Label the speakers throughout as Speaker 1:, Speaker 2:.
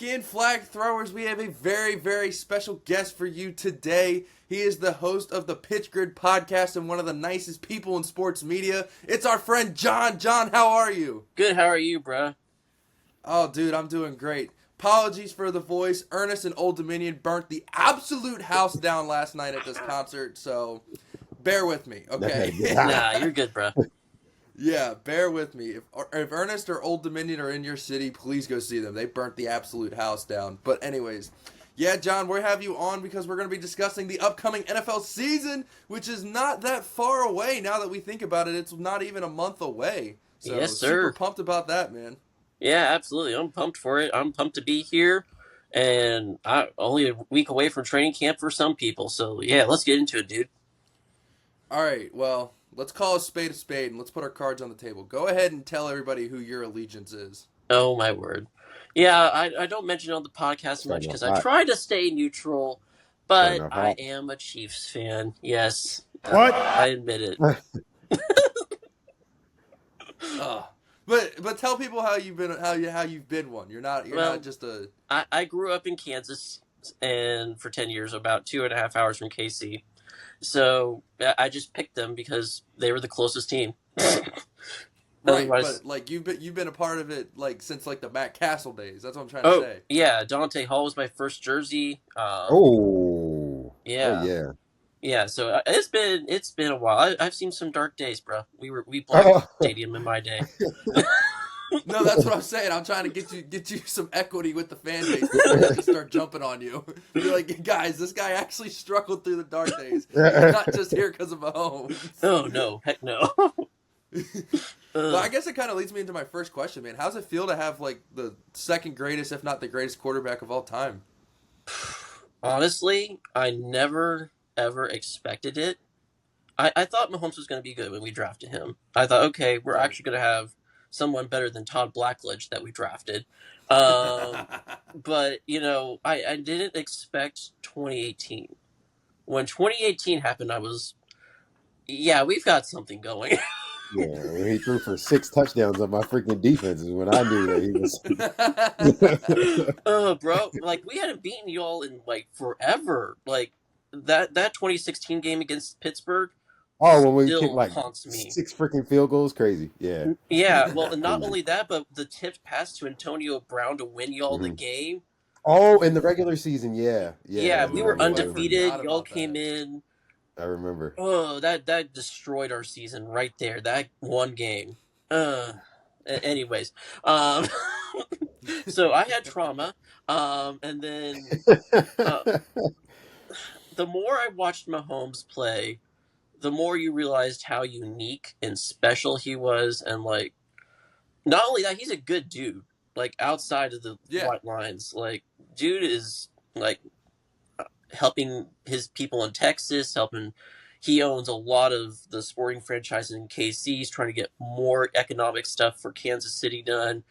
Speaker 1: back in, flag throwers. We have a very, very special guest for you today. He is the host of the PitchGrid podcast and one of the nicest people in sports media. It's our friend John. John, how are you?
Speaker 2: Good, how are you, bruh?
Speaker 1: Oh, dude, I'm doing great. Apologies for the voice. Ernest and Old Dominion burnt the absolute house down last night at this concert, so bear with me, okay?
Speaker 2: Nah, you're good, bruh.
Speaker 1: Yeah, bear with me. If Ernest or Old Dominion are in your city, please go see them. They burnt the absolute house down. But anyways, yeah, John, we have you on because we're going to be discussing the upcoming NFL season, which is not that far away now that we think about it. It's not even a month away. So
Speaker 2: Yes, sir.
Speaker 1: Super pumped about that, man.
Speaker 2: Yeah, absolutely. I'm pumped for it. I'm pumped to be here. And only a week away from training camp for some people. So, yeah, let's get into it, dude.
Speaker 1: All right, well, let's call a spade and let's put our cards on the table. Go ahead and tell everybody who your allegiance is.
Speaker 2: Oh, my word. Yeah, I don't mention it on the podcast much because I try to stay neutral, but I am a Chiefs fan. Yes.
Speaker 3: What?
Speaker 2: I admit it.
Speaker 1: But tell people how you've been one. You're not just a.
Speaker 2: I grew up in Kansas and for 10 years, about 2.5 hours from KC. So I just picked them because they were the closest team.
Speaker 1: Right, but like you've been a part of it like since like the Matt Castle days. That's what I'm trying to say.
Speaker 2: Yeah, Dante Hall was my first jersey. Yeah.
Speaker 3: Oh yeah.
Speaker 2: So it's been a while. I've seen some dark days, bro. We blocked the stadium in my day.
Speaker 1: No, that's what I'm saying. I'm trying to get you some equity with the fan base before they just start jumping on you. You're like, guys, this guy actually struggled through the dark days. He's not just here because of Mahomes.
Speaker 2: Oh no, heck no.
Speaker 1: Well, I guess it kind of leads me into my first question, man. How's it feel to have like the second greatest, if not the greatest, quarterback of all time?
Speaker 2: Honestly, I never ever expected it. I thought Mahomes was going to be good when we drafted him. I thought, okay, we're actually going to have someone better than Todd Blackledge that we drafted. But, I didn't expect 2018. When 2018 happened, I was, we've got something going.
Speaker 3: Yeah, when he threw for 6 touchdowns on my freaking defense is when I knew that he was.
Speaker 2: Oh, bro, like we hadn't beaten y'all in like forever. Like that 2016 game against Pittsburgh.
Speaker 3: Oh, when we kicked like 6 freaking field goals, crazy. Yeah.
Speaker 2: Yeah, well, and not only that, but the tipped pass to Antonio Brown to win y'all the game.
Speaker 3: Oh, in the regular season, yeah.
Speaker 2: Yeah, we were undefeated. Y'all came in.
Speaker 3: I remember.
Speaker 2: Oh, that destroyed our season right there. That one game. Anyways, so I had trauma, and then the more I watched Mahomes play, the more you realized how unique and special he was, and like, not only that, he's a good dude. Like outside of the white lines, like dude is like helping his people in Texas, he owns a lot of the sporting franchises in KC. He's trying to get more economic stuff for Kansas City done.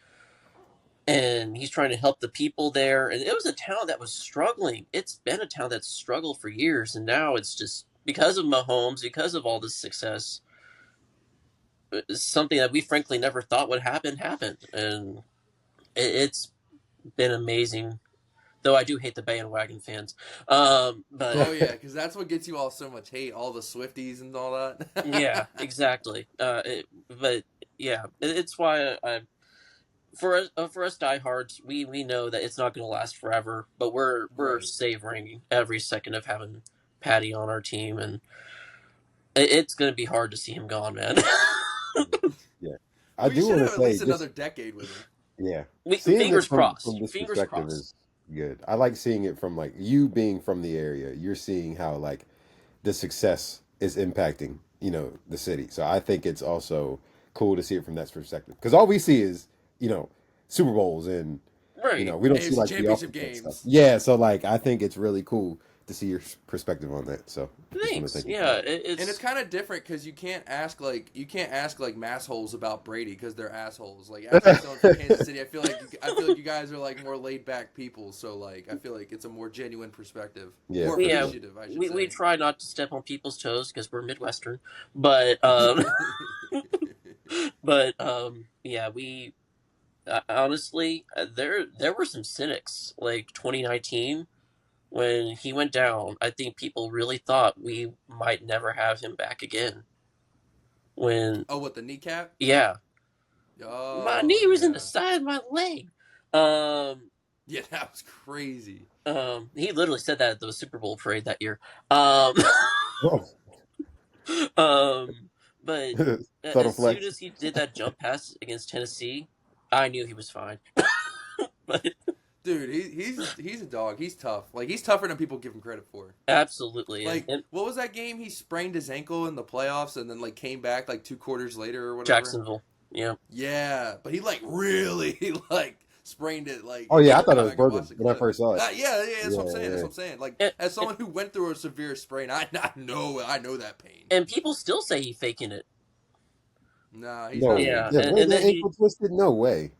Speaker 2: And he's trying to help the people there. And it was a town that was struggling. It's been a town that's struggled for years. And now it's just because of Mahomes, because of all this success, something that we frankly never thought would happen happened. And it's been amazing. Though I do hate the bandwagon fans. But
Speaker 1: oh, yeah, because that's what gets you all so much hate, all the Swifties and all that.
Speaker 2: Yeah, exactly. But, yeah, it's why for us diehards, we know that it's not going to last forever, but we're savoring every second of having Patty on our team, and it's going to be hard to see him gone, man.
Speaker 3: Yeah. I do want to say
Speaker 1: at least another decade with him.
Speaker 3: Yeah.
Speaker 2: Fingers crossed.
Speaker 3: From this
Speaker 2: Fingers
Speaker 3: perspective
Speaker 2: crossed.
Speaker 3: Is good. I like seeing it from like you being from the area. You're seeing how like the success is impacting, the city. So I think it's also cool to see it from that perspective. Because all we see is, Super Bowls and we don't see like
Speaker 1: championship
Speaker 3: the
Speaker 1: games.
Speaker 3: Stuff. Yeah, so like I think it's really cool to see your perspective on that. So
Speaker 2: thanks. Yeah,
Speaker 1: and it's kind of different because you can't ask like massholes about Brady because they're assholes. Like after from Kansas City, I feel like you guys are like more laid back people. So like I feel like it's a more genuine perspective.
Speaker 3: Yeah,
Speaker 1: more appreciative. I should say.
Speaker 2: We try not to step on people's toes because we're Midwestern, but yeah, honestly, there were some cynics like 2019 when he went down. I think people really thought we might never have him back again. When
Speaker 1: Oh, what, the kneecap?
Speaker 2: yeah, my
Speaker 1: Oh
Speaker 2: knee was in the
Speaker 1: yeah.
Speaker 2: side of my leg. Um,
Speaker 1: Yeah, that was crazy.
Speaker 2: he literally said that at the Super Bowl parade that year. Um,
Speaker 3: Oh.
Speaker 2: but
Speaker 3: Subtle
Speaker 2: as soon
Speaker 3: flex.
Speaker 2: as he did that jump pass against Tennessee, I knew he was fine. But
Speaker 1: Dude, he's a dog. He's tough. Like, he's tougher than people give him credit for.
Speaker 2: absolutely,
Speaker 1: Like,
Speaker 2: and
Speaker 1: what was that game? He sprained his ankle in the playoffs and then like came back like 2 quarters later or whatever.
Speaker 2: Jacksonville, yeah.
Speaker 1: Yeah, but he like really like sprained it. Like,
Speaker 3: Oh
Speaker 1: you
Speaker 3: yeah, I
Speaker 1: have to
Speaker 3: thought
Speaker 1: go
Speaker 3: it was
Speaker 1: back and watch
Speaker 3: broken
Speaker 1: the
Speaker 3: when I
Speaker 1: clip.
Speaker 3: first saw it.
Speaker 1: Yeah, that's what I'm saying.
Speaker 3: Yeah,
Speaker 1: That's
Speaker 3: yeah.
Speaker 1: what I'm saying. Like,
Speaker 2: And,
Speaker 1: as someone who went through a severe sprain, I know that pain.
Speaker 2: and people still say he's faking it.
Speaker 1: Nah, he's
Speaker 3: No
Speaker 1: not
Speaker 3: way.
Speaker 2: Yeah,
Speaker 1: faking
Speaker 3: Yeah,
Speaker 1: it.
Speaker 3: was
Speaker 2: and
Speaker 3: that
Speaker 2: then he
Speaker 3: ankle twisted? No way.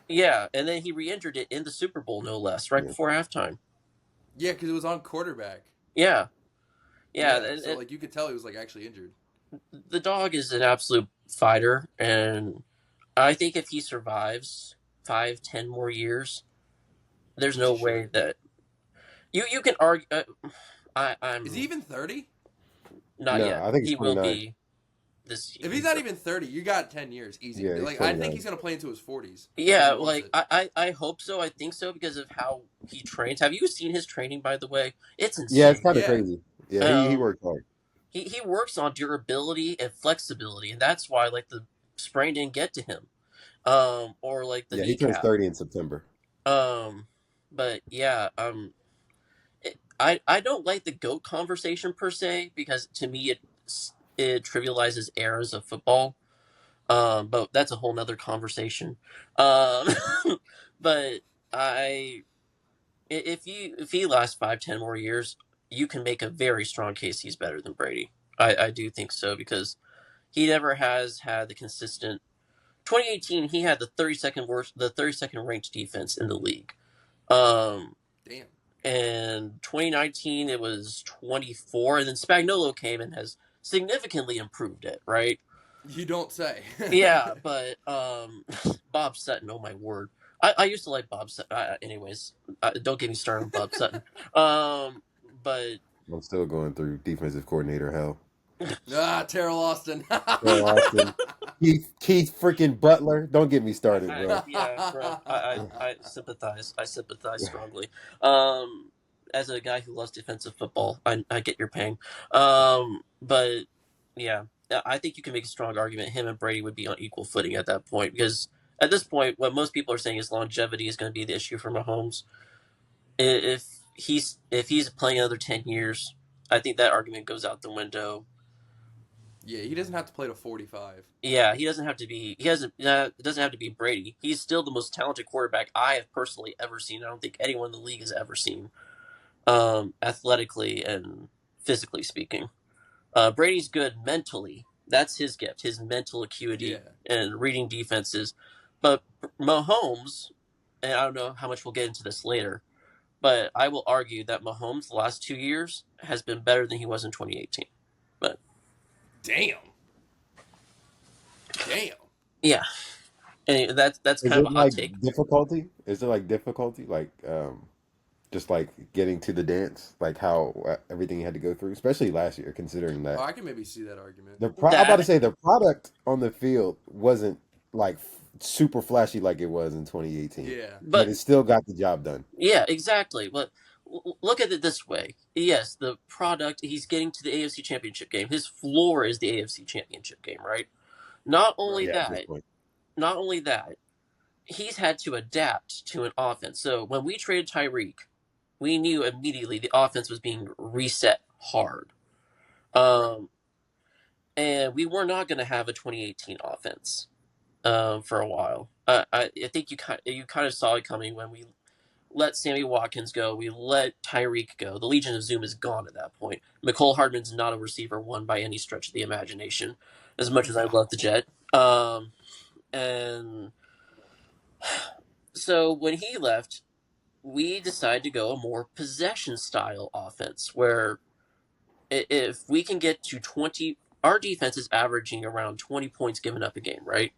Speaker 2: yeah, and then he re-injured it in the Super Bowl, no less, right
Speaker 3: Yeah.
Speaker 2: before halftime.
Speaker 1: Yeah, because it was on quarterback.
Speaker 2: Yeah, yeah,
Speaker 1: Yeah, so like you could tell he was like actually injured.
Speaker 2: the dog is an absolute fighter, and I think if he survives 5, 10 more years, there's
Speaker 1: Which
Speaker 2: no
Speaker 1: he
Speaker 2: way
Speaker 1: should.
Speaker 2: that you can argue. I'm
Speaker 1: Is he even 30?
Speaker 2: not
Speaker 3: No,
Speaker 2: yet.
Speaker 3: I think he's
Speaker 2: He will
Speaker 3: 29.
Speaker 2: be this
Speaker 1: If
Speaker 2: year.
Speaker 1: he's not even 30, you got 10 years easy.
Speaker 3: Yeah, he's
Speaker 1: Like, I think
Speaker 3: 29.
Speaker 1: he's gonna play into his 40s if
Speaker 2: Yeah,
Speaker 1: he wants
Speaker 2: like
Speaker 1: it.
Speaker 2: I hope so. I think so because of how he trains. Have you seen his training, by the way? It's
Speaker 3: Yeah, it's
Speaker 2: insane.
Speaker 3: kind of
Speaker 1: Yeah,
Speaker 3: crazy. Yeah, he
Speaker 2: Um,
Speaker 3: worked hard.
Speaker 2: he works on durability and flexibility, and that's why like the sprain didn't get to him. Or like the
Speaker 3: Yeah, he turns
Speaker 2: kneecap.
Speaker 3: 30 in September.
Speaker 2: Um, but yeah, I don't like the GOAT conversation per se because to me it trivializes eras of football. But that's a whole nother conversation. Um, but I if he lasts 5, 10 more years, you can make a very strong case he's better than Brady. I do think so because he never has had the consistent. 2018, he had the 32nd ranked defense in the league. Um,
Speaker 1: damn.
Speaker 2: and 2019 it was 24, and then Spagnuolo came and has significantly improved it. Right?
Speaker 1: You don't say.
Speaker 2: Yeah, but Bob Sutton, oh my word. I used to like Bob Sutton. Anyways, don't get me started on Bob Sutton. But
Speaker 3: I'm still going through defensive coordinator hell.
Speaker 1: Terrell Austin.
Speaker 3: Terrell Austin, Keith freaking Butler. Don't get me started, bro.
Speaker 2: yeah, bro, I sympathize. I sympathize strongly. As a guy who loves defensive football, I get your pain. But yeah, I think you can make a strong argument. Him and Brady would be on equal footing at that point because at this point, what most people are saying is longevity is going to be the issue for Mahomes. If he's playing another 10 years, I think that argument goes out the window.
Speaker 1: Yeah, he doesn't have to play to 45.
Speaker 2: Yeah, he doesn't have to be. He hasn't. It doesn't have to be Brady. He's still the most talented quarterback I have personally ever seen. I don't think anyone in the league has ever seen, athletically and physically speaking. Brady's good mentally. That's his gift, his mental acuity
Speaker 1: Yeah.
Speaker 2: and reading defenses. But Mahomes, and I don't know how much we'll get into this later, but I will argue that Mahomes the last 2 years has been better than he was in 2018. But
Speaker 1: Damn.
Speaker 2: yeah, and that's
Speaker 3: Is
Speaker 2: kind of
Speaker 3: it
Speaker 2: a hot
Speaker 3: like
Speaker 2: take.
Speaker 3: difficulty? Is it like difficulty? Like just like getting to the dance, like how everything you had to go through, especially last year, considering
Speaker 1: Oh,
Speaker 3: that
Speaker 1: I can maybe see that argument.
Speaker 3: I'm about to
Speaker 2: That
Speaker 3: say the product on the field wasn't like super flashy like it was in 2018,
Speaker 1: Yeah.
Speaker 3: but
Speaker 2: But
Speaker 3: it still got the job done.
Speaker 2: yeah, exactly. But look at it this way. Yes, the product, he's getting to the AFC Championship game. His floor is the AFC Championship game, right? Not only
Speaker 1: Right.
Speaker 3: Yeah, at this
Speaker 2: that,
Speaker 3: point.
Speaker 2: not only that, he's had to adapt to an offense. So when we traded Tyreek, we knew immediately the offense was being reset hard. Um, and we were not going to have a 2018 offense for a while. I think you kind of saw it coming when we let Sammy Watkins go. We let Tyreek go. The Legion of Zoom is gone at that point. McCole Hardman's not a receiver one by any stretch of the imagination, as much as I love the Jet. And so when he left, we decided to go a more possession style offense where if we can get to 20, our defense is averaging around 20 points given up a game, right?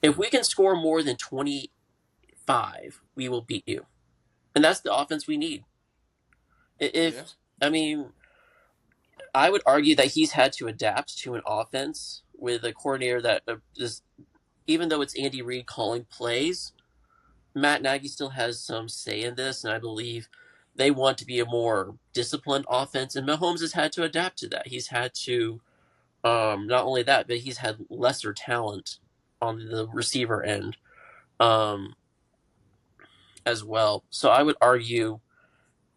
Speaker 2: If we can score more than 20 5, we will beat you. And that's the offense we need. I mean, I would argue that he's had to adapt to an offense with a coordinator that is, even though it's Andy Reid calling plays, Matt Nagy still has some say in this, and I believe they want to be a more disciplined offense, and Mahomes has had to adapt to that. He's had to, not only that, but he's had lesser talent on the receiver end as well. So I would argue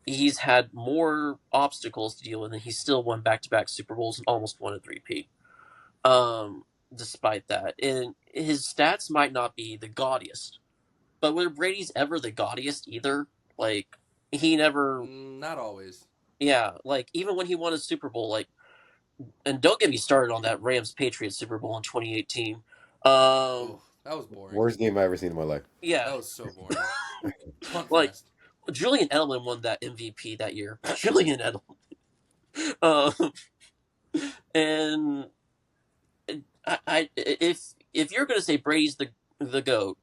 Speaker 2: he's had more obstacles to deal with, and he's still won back-to-back Super Bowls and almost won a three-peat. Despite that, and his stats might not be the gaudiest, but whether Brady's ever the gaudiest either, like he never.
Speaker 1: Not always.
Speaker 2: Yeah, like even when he won a Super Bowl, like, and don't get me started on that Rams Patriots Super Bowl in 2018.
Speaker 1: Oh, that was boring.
Speaker 3: Worst game I ever seen in my life.
Speaker 2: Yeah,
Speaker 1: That was so boring.
Speaker 2: like Julian Edelman won that MVP that year. Julian Edelman. And if you're going to say Brady's the GOAT,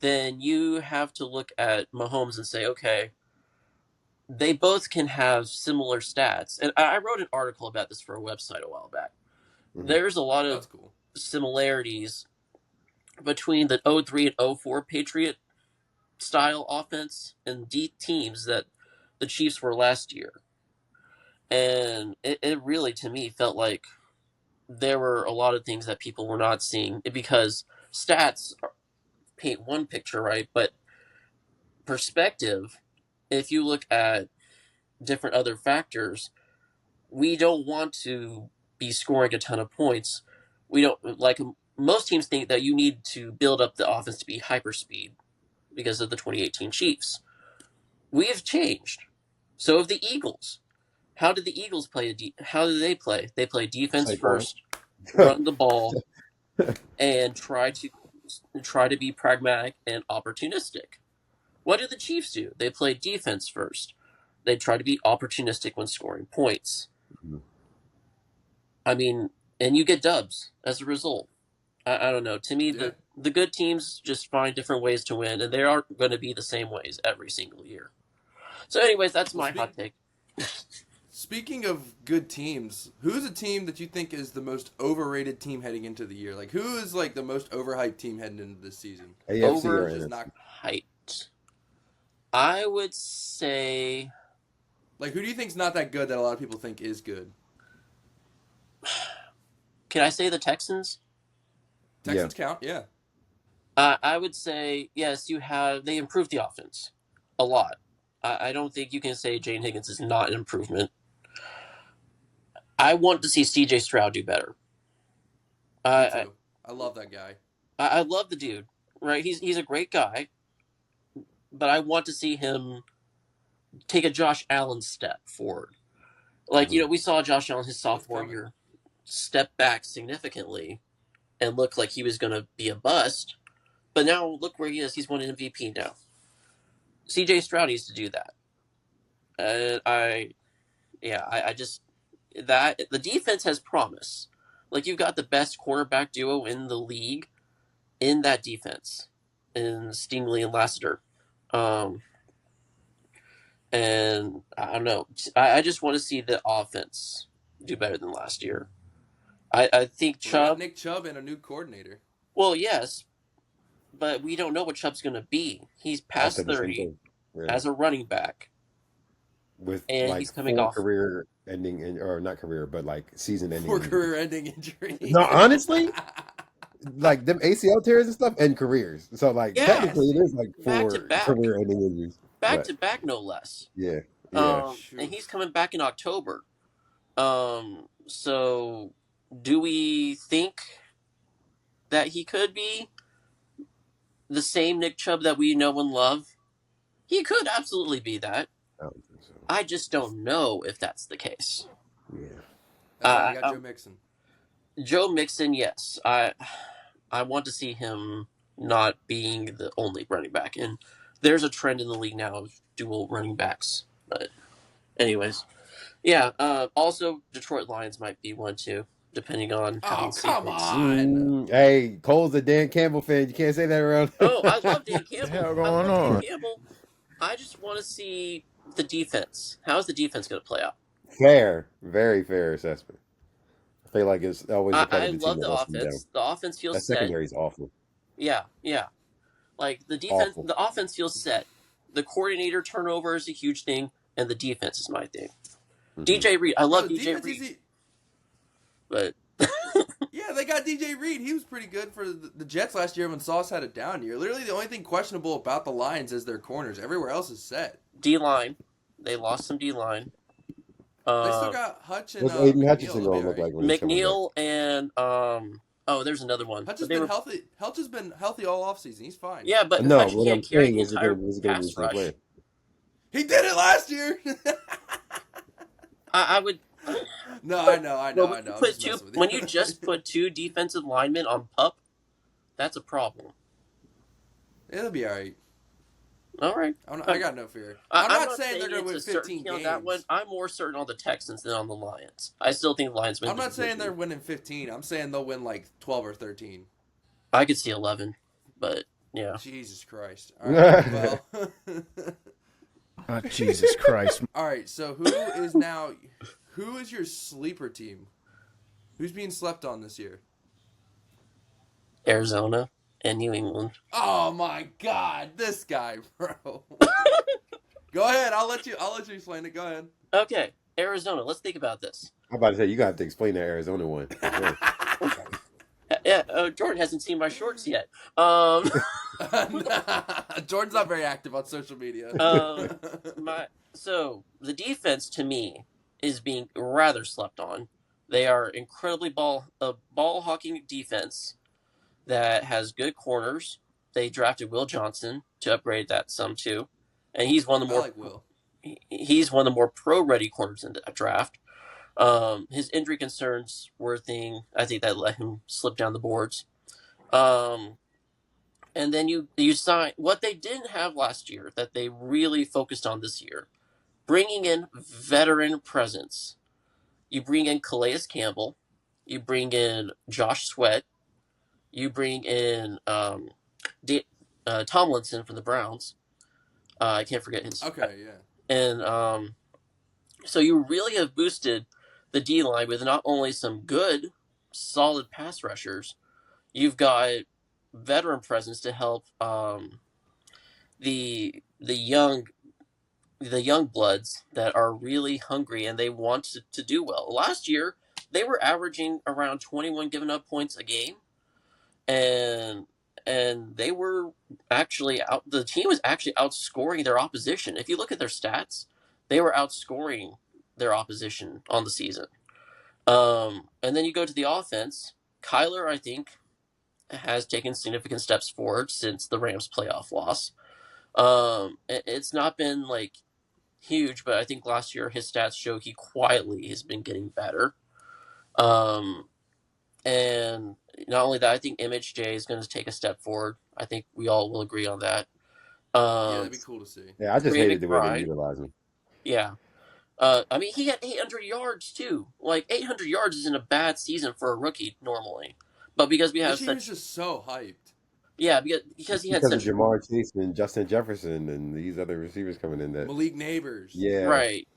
Speaker 2: then you have to look at Mahomes and say, okay, they both can have similar stats. And I wrote an article about this for a website a while back. Mm-hmm. There's a lot of similarities between the 03 and 04 Patriot style offense and deep teams that the Chiefs were last year. And it really, to me, felt like there were a lot of things that people were not seeing, because stats paint one picture, right? But perspective, if you look at different other factors, we don't want to be scoring a ton of points. We don't, like most teams think that you need to build up the offense to be hyperspeed because of the 2018 Chiefs. We have changed. So have the Eagles. How did the Eagles play? How do they play? They play defense first, run the ball, and try to be pragmatic and opportunistic. What do the Chiefs do? They play defense first. They try to be opportunistic when scoring points. Mm-hmm. I mean, and you get dubs as a result. I don't know. To me, the good teams just find different ways to win, and they aren't going to be the same ways every single year. So anyways, that's my hot take.
Speaker 1: Speaking of good teams, who's a team that you think is the most overrated team heading into the year? Like, who is like the most overhyped team heading into this season?
Speaker 3: AFC or
Speaker 1: is
Speaker 3: NFC?
Speaker 1: Not
Speaker 2: hyped. I would say,
Speaker 1: like, who do you think's not that good that a lot of people think is good?
Speaker 2: Can I say the Texans?
Speaker 1: Texans count, yeah.
Speaker 2: I would say yes. They improved the offense a lot. I don't think you can say Jane Higgins is not an improvement. I want to see C.J. Stroud do better.
Speaker 1: I love that guy.
Speaker 2: I love the dude. Right, he's a great guy, but I want to see him take a Josh Allen step forward. Like, we saw Josh Allen his sophomore year step back significantly and look like he was going to be a bust, but now look where he is. He's won an MVP now. C.J. Stroud needs to do that. The defense has promise. Like, you've got the best quarterback duo in the league in that defense, in Stingley and Lassiter. And I don't know. I just want to see the offense do better than last year. I think Chubb...
Speaker 1: Nick Chubb and a new coordinator.
Speaker 2: Well, yes, but we don't know what Chubb's going to be. He's past 30 as a running back. He's coming off
Speaker 3: career-ending, or not career, but like season-ending.
Speaker 1: 4 career-ending injuries.
Speaker 3: No, honestly, like them ACL tears and stuff, and careers. So like technically, there's like 4 career-ending injuries.
Speaker 2: Back to back, no less.
Speaker 3: Yeah.
Speaker 2: And he's coming back in October. So do we think that he could be the same Nick Chubb that we know and love? He could absolutely be that.
Speaker 3: I don't think so.
Speaker 2: I just don't know if that's the case.
Speaker 1: Yeah. I got Joe Mixon.
Speaker 2: Joe Mixon, yes. I want to see him not being the only running back. And there's a trend in the league now of dual running backs. But anyways. Yeah. Also, Detroit Lions might be one too. depending on how
Speaker 1: Oh,
Speaker 2: you see
Speaker 1: come
Speaker 2: things.
Speaker 1: on.
Speaker 3: Hey, Cole's a Dan Campbell fan. You can't say that around.
Speaker 2: Oh, I love Dan
Speaker 4: The
Speaker 2: Campbell.
Speaker 4: hell
Speaker 2: I
Speaker 4: going
Speaker 2: love Dan
Speaker 4: on?
Speaker 2: Campbell. I just want to see the defense. How's the defense going to play out?
Speaker 3: Fair, very fair assessment. I feel like it's always the part
Speaker 2: I
Speaker 3: of the team
Speaker 2: love
Speaker 3: that
Speaker 2: the
Speaker 3: lets them down.
Speaker 2: offense. The offense feels
Speaker 3: That
Speaker 2: set.
Speaker 3: secondary is awful.
Speaker 2: Yeah, yeah. Like the defense,
Speaker 3: Awful.
Speaker 2: the offense feels set. The coordinator turnover is a huge thing, and the defense is my thing. DJ Reed, I love
Speaker 1: Bro,
Speaker 2: DJ
Speaker 1: defense
Speaker 2: Reed,
Speaker 1: is
Speaker 2: but
Speaker 1: yeah, they got DJ Reed. He was pretty good for the Jets last year when Sauce had a down year. Literally, the only thing questionable about the Lions is their corners. Everywhere else is set.
Speaker 2: D line, they lost some D line.
Speaker 1: They still got Hutch and
Speaker 3: What's Aiden
Speaker 1: McNeil.
Speaker 3: Hutchinson
Speaker 1: They'll be
Speaker 3: going to
Speaker 1: all
Speaker 3: look
Speaker 1: right.
Speaker 3: like when he's coming back?
Speaker 2: McNeil and oh, there's another one.
Speaker 1: Hutch
Speaker 2: But
Speaker 1: has
Speaker 2: they
Speaker 1: been
Speaker 2: were
Speaker 1: healthy. Hutch has been healthy all offseason. He's fine.
Speaker 2: yeah, but
Speaker 3: No,
Speaker 2: Hutch
Speaker 3: what
Speaker 2: can't
Speaker 3: I'm
Speaker 2: carry
Speaker 3: saying
Speaker 2: the
Speaker 3: is
Speaker 2: entire
Speaker 3: he going to be
Speaker 2: pass
Speaker 3: the same
Speaker 2: rush.
Speaker 3: player.
Speaker 1: He did it last year.
Speaker 2: I would.
Speaker 1: No, I know.
Speaker 2: Well,
Speaker 1: I'm just messing with you.
Speaker 2: when you just put two defensive linemen on PUP, that's a problem.
Speaker 1: It'll be all right.
Speaker 2: All right.
Speaker 1: I got no fear.
Speaker 2: I'm
Speaker 1: not saying they're going to
Speaker 2: it's
Speaker 1: win
Speaker 2: a
Speaker 1: 15
Speaker 2: certainty on
Speaker 1: games.
Speaker 2: that one. I'm more certain on the Texans than on the Lions. I still think the Lions win.
Speaker 1: I'm not saying
Speaker 2: division.
Speaker 1: they're winning 15. I'm saying they'll win like 12 or 13.
Speaker 2: I could see 11, but yeah.
Speaker 1: Jesus Christ. All right. Well.
Speaker 4: Oh, Jesus Christ.
Speaker 1: All right. So who is your sleeper team? Who's being slept on this year?
Speaker 2: Arizona and New England.
Speaker 1: Oh my God, this guy, bro. Go ahead. I'll let you explain it. Go ahead.
Speaker 2: Okay, Arizona. Let's think about this.
Speaker 3: I'm about to say, you got to explain that Arizona one.
Speaker 2: Yeah, Jordan hasn't seen my shorts yet.
Speaker 1: Jordan's not very active on social media.
Speaker 2: So the defense to me is being rather slept on. They are incredibly ball hawking defense that has good corners. They drafted Will Johnson to upgrade that some too, and he's one of the more
Speaker 1: I like Will.
Speaker 2: He's one of the more pro-ready corners in the draft. His injury concerns were a thing. I think that let him slip down the boards. And then you sign what they didn't have last year that they really focused on this year, bringing in veteran presence. You bring in Calais Campbell, you bring in Josh Sweat, you bring in Tomlinson from the Browns. I can't forget his.
Speaker 1: Okay, yeah.
Speaker 2: And so you really have boosted the D line with not only some good, solid pass rushers, you've got veteran presence to help the young bloods that are really hungry and they want to do well. Last year they were averaging around 21 given up points a game, and they were actually out. The team was actually outscoring their opposition. If you look at their stats, they were outscoring their opposition on the season. And then you go to the offense. Kyler, I think, has taken significant steps forward since the Rams playoff loss. It's not been like huge, but I think last year his stats show he quietly has been getting better. And not only that, I think MHJ is going to take a step forward. I think we all will agree on that.
Speaker 1: Yeah, that'd be cool to see.
Speaker 3: Yeah, I just
Speaker 2: Trey
Speaker 3: hated the way
Speaker 2: McBride.
Speaker 3: they utilize him.
Speaker 2: Yeah. I mean, he had 800 yards, too. Like, 800 yards isn't a bad season for a rookie, normally. But because we have
Speaker 1: This year is just so hyped.
Speaker 2: Yeah, because he had
Speaker 3: Because
Speaker 2: such...
Speaker 3: of Jamar Chase and Justin Jefferson and these other receivers coming in. That
Speaker 1: Malik Neighbors.
Speaker 3: Yeah.
Speaker 2: Right.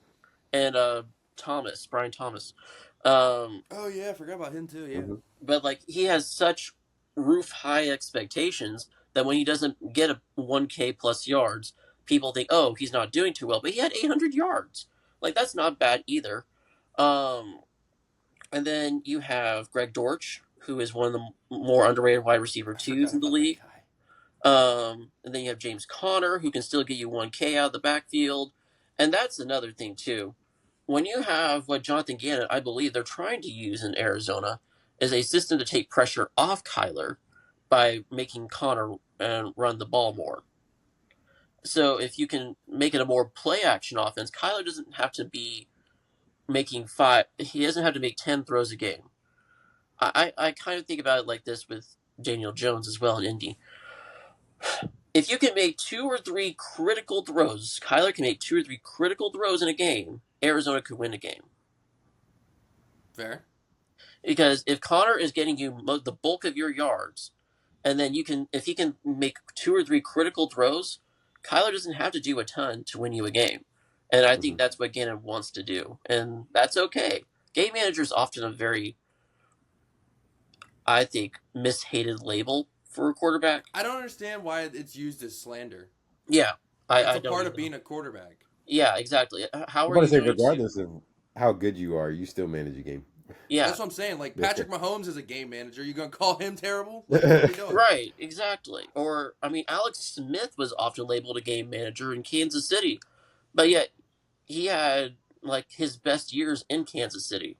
Speaker 2: And Brian Thomas.
Speaker 1: Oh, yeah, I forgot about him, too, yeah.
Speaker 3: Mm-hmm.
Speaker 2: But, like, he has such roof-high expectations that when he doesn't get a 1K plus yards, people think, oh, he's not doing too well. But he had 800 yards. Like, that's not bad either. And then you have Greg Dortch, who is one of the more underrated wide receiver twos in the league. And then you have James Conner, who can still get you 1K out of the backfield. And that's another thing, too. When you have what Jonathan Gannon, I believe they're trying to use in Arizona, is a system to take pressure off Kyler by making Conner run the ball more. So if you can make it a more play-action offense, Kyler doesn't have to be making he doesn't have to make 10 throws a game. I kind of think about it like this with Daniel Jones as well in Indy. If you can make 2 or 3 critical throws, Kyler can make 2 or 3 critical throws in a game, Arizona could win a game.
Speaker 1: Fair.
Speaker 2: Because if Connor is getting you the bulk of your yards, and then if he can make 2 or 3 critical throws, Kyler doesn't have to do a ton to win you a game. And I think that's what Gannon wants to do, and that's okay. Game manager is often a very, I think, mishated label for a quarterback.
Speaker 1: I don't understand why it's used as slander.
Speaker 2: Yeah,
Speaker 1: It's a part of being a quarterback.
Speaker 2: Yeah, exactly. How are
Speaker 3: I want
Speaker 2: you
Speaker 3: to say, regardless of how good you are, you still manage a game.
Speaker 2: Yeah,
Speaker 1: that's what I'm saying. Like Patrick Mahomes is a game manager. You gonna call him terrible? Like, what are you doing?
Speaker 2: Right, exactly. Or I mean, Alex Smith was often labeled a game manager in Kansas City, but yet he had like his best years in Kansas City.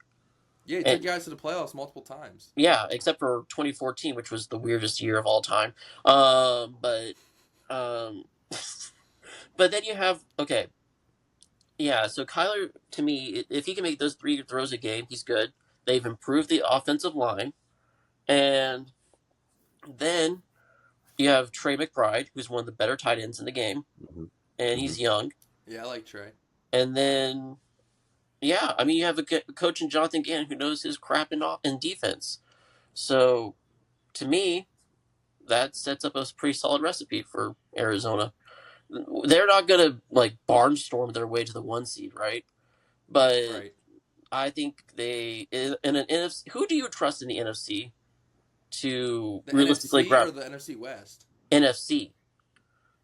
Speaker 1: Yeah, he took guys to the playoffs multiple times.
Speaker 2: Yeah, except for 2014, which was the weirdest year of all time. But then you have yeah. So Kyler, to me, if he can make those 3 throws a game, he's good. They've improved the offensive line, and then you have Trey McBride, who's one of the better tight ends in the game, and he's young.
Speaker 1: Yeah, I like Trey.
Speaker 2: And then, yeah, I mean, you have a coach in Jonathan Gannon who knows his crap in defense. So, to me, that sets up a pretty solid recipe for Arizona. They're not going to, like, barnstorm their way to the 1 seed, right? But I think in an NFC... Who do you trust in the NFC to
Speaker 1: the
Speaker 2: realistically
Speaker 1: NFC
Speaker 2: grab?
Speaker 1: Or the NFC West?
Speaker 2: NFC.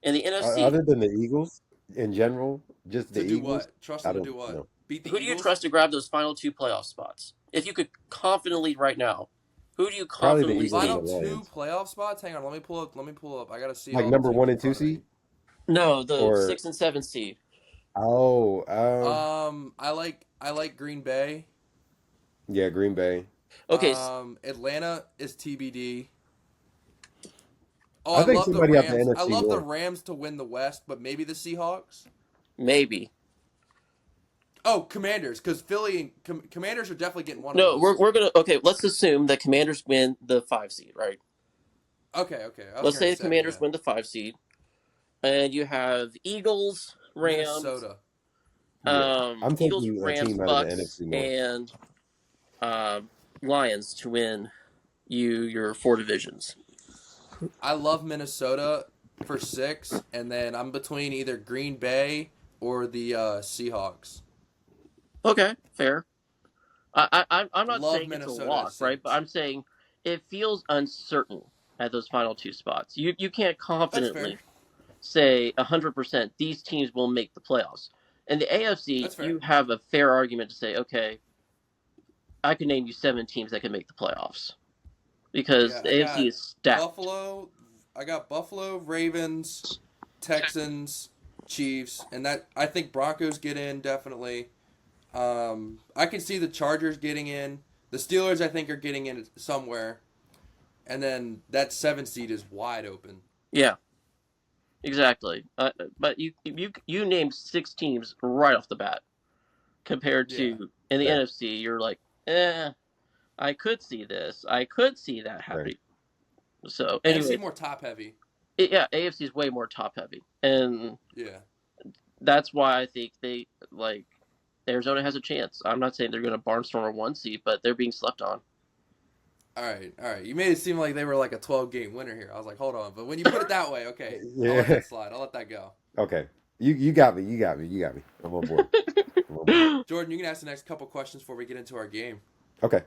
Speaker 2: In the NFC...
Speaker 3: Other than the Eagles, in general, just the Eagles?
Speaker 1: Do what? Trust them to do what?
Speaker 3: Know.
Speaker 1: Beat the
Speaker 2: Who
Speaker 1: Eagles?
Speaker 2: do you trust to grab those final 2 playoff spots? If you could confidently right now, who do you confidently
Speaker 3: Eagles.
Speaker 1: Final 2 playoff spots? Hang on, let me pull up. I gotta see.
Speaker 3: Like number 1 and 2 seed?
Speaker 2: No, the 6 and 7 seed.
Speaker 3: Oh,
Speaker 1: I like Green Bay.
Speaker 3: Yeah, Green Bay.
Speaker 2: Okay.
Speaker 1: Atlanta is TBD.
Speaker 3: I think somebody out the NFC.
Speaker 1: I love the Rams to win the West, but maybe the Seahawks.
Speaker 2: Maybe.
Speaker 1: Oh, Commanders, because Philly and Commanders are definitely getting one.
Speaker 2: No,
Speaker 1: of those.
Speaker 2: we're gonna. Okay, let's assume that Commanders win the 5 seed, right?
Speaker 1: Okay.
Speaker 2: Let's say the Commanders win the 5 seed, and you have Eagles, Rams,
Speaker 1: Minnesota.
Speaker 3: I'm
Speaker 2: Eagles,
Speaker 3: taking
Speaker 2: Rams,
Speaker 3: a team out
Speaker 2: Bucks,
Speaker 3: of the NFC North.
Speaker 2: and Lions to win your 4 divisions.
Speaker 1: I love Minnesota for 6, and then I'm between either Green Bay or the Seahawks.
Speaker 2: Okay, fair. I'm not
Speaker 1: Love
Speaker 2: saying
Speaker 1: Minnesota
Speaker 2: it's a lock, right? But I'm saying it feels uncertain at those final 2 spots. You can't confidently say 100% these teams will make the playoffs. In the AFC, you have a fair argument to say, okay, I can name you 7 teams that can make the playoffs. Because the AFC is stacked.
Speaker 1: I got Buffalo, Ravens, Texans, Chiefs, and that I think Broncos get in definitely. I can see the Chargers getting in. The Steelers I think are getting in somewhere, and then that 7 seed is wide open.
Speaker 2: Yeah, exactly. But you named 6 teams right off the bat. Compared to in the NFC, you're like, I could see this. I could see that happening. Right. So anyway,
Speaker 1: AFC more top heavy.
Speaker 2: AFC is way more top heavy, and that's why I think they like Arizona has a chance. I'm not saying they're going to barnstorm a 1 seed, but they're being slept on. All
Speaker 1: right. You made it seem like they were like a 12-game winner here. I was like, hold on, but when you put it that way, okay, I'll let that slide. I'll let that go.
Speaker 3: Okay, you got me. I'm on board.
Speaker 1: Jordan, you can ask the next couple questions before we get into our game.
Speaker 3: Okay.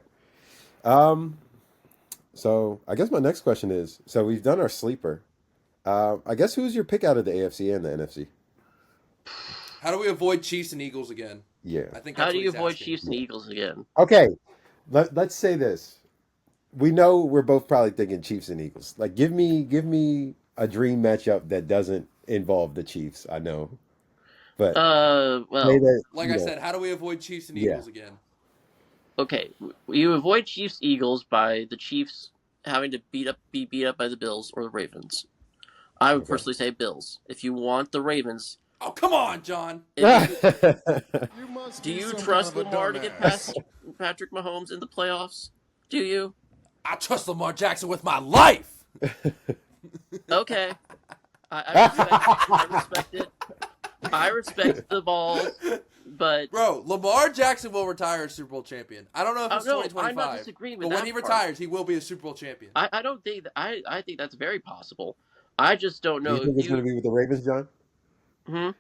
Speaker 3: So I guess my next question is, so we've done our sleeper. I guess who's your pick out of the AFC and the NFC?
Speaker 1: How do we avoid Chiefs and Eagles again?
Speaker 3: Yeah.
Speaker 1: I think.
Speaker 2: How do you avoid Chiefs and Eagles again?
Speaker 3: Okay. Let's say this. We know we're both probably thinking Chiefs and Eagles. Like, give me a dream matchup that doesn't involve the Chiefs. I know, but
Speaker 1: I said, how do we avoid Chiefs and Eagles again?
Speaker 2: Okay, you avoid Chiefs Eagles by the Chiefs having to be beat up by the Bills or the Ravens. I would personally say Bills. If you want the Ravens,
Speaker 1: oh come on, John.
Speaker 2: Do you trust Lamar to get past Patrick Mahomes in the playoffs? Do you?
Speaker 1: I trust Lamar Jackson with my life.
Speaker 2: Okay, I respect it. I respect the balls, But
Speaker 1: Bro, Lamar Jackson will retire as Super Bowl champion. I don't know if it's
Speaker 2: no,
Speaker 1: 2025.
Speaker 2: I'm not disagreeing with
Speaker 1: but when
Speaker 2: that
Speaker 1: he
Speaker 2: part.
Speaker 1: retires, he will be a Super Bowl champion.
Speaker 2: I don't think that, I think that's very possible. I just don't
Speaker 3: Do
Speaker 2: know
Speaker 3: you think
Speaker 2: if
Speaker 3: it's going to be with the Ravens, John?
Speaker 2: Hmm?